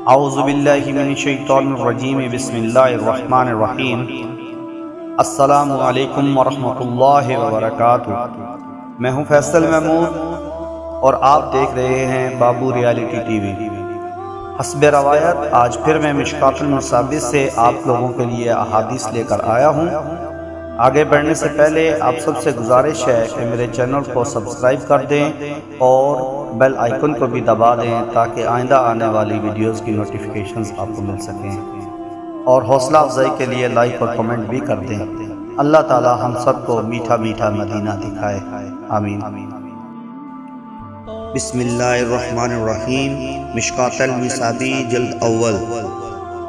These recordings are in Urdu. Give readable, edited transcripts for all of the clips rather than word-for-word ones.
اعوذ باللہ من الشیطان الرجیم بسم اللہ الرحمن الرحیم السلام علیکم ورحمۃ اللہ وبرکاتہ۔ میں ہوں فیصل محمود اور آپ دیکھ رہے ہیں بابو ریالٹی ٹی وی۔ حسب روایت آج پھر میں مشکات-ال-مسابeh سے آپ لوگوں کے لیے احادیث لے کر آیا ہوں۔ آگے بڑھنے سے پہلے آپ سب سے گزارش ہے کہ میرے چینل کو سبسکرائب کر دیں اور بیل آئیکن کو بھی دبا دیں تاکہ آئندہ آنے والی ویڈیوز کی نوٹیفیکیشنز آپ کو مل سکیں، اور حوصلہ افزائی کے لیے لائک اور کمنٹ بھی کر دیں۔ اللہ تعالی ہم سب کو میٹھا میٹھا مدینہ دکھائے، آمین۔ بسم اللہ الرحمن الرحیم۔ مشکات-ال-مسابeh جلد اول،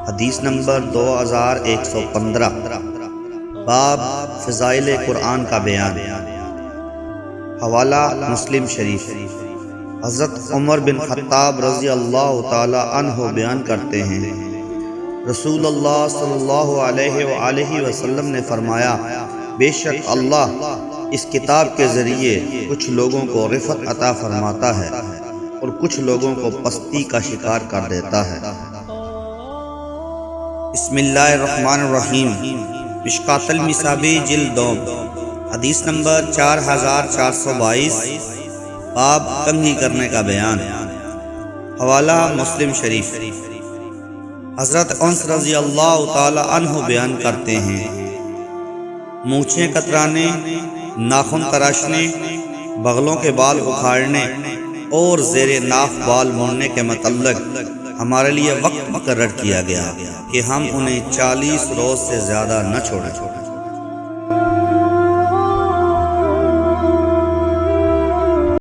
حدیث نمبر 2115، باب فضائل-e-قرآن کا بیان۔ حوالہ مسلم شریف۔ حضرت عمر بن خطاب رضی اللہ تعالی عنہ بیان کرتے ہیں، رسول اللہ صلی اللہ علیہ وآلہ وسلم نے فرمایا، بے شک اللہ اس کتاب کے ذریعے کچھ لوگوں کو رفعت عطا فرماتا ہے اور کچھ لوگوں کو پستی کا شکار کر دیتا ہے۔ بسم اللہ الرحمن الرحیم۔ مشکات-ال-مسابeh جلد دوم، حدیث نمبر 4422، باب کنگھی کرنے کا بیان۔ حوالہ مسلم شریف۔ حضرت انس رضی اللہ تعالی عنہ بیان کرتے ہیں، مونچھیں کترانے، ناخن تراشنے، بغلوں کے بال اکھاڑنے اور زیر ناف بال موڑنے کے متعلق ہمارے لیے وقت مقرر کیا گیا کہ ہم انہیں 40 روز سے زیادہ نہ چھوڑیں۔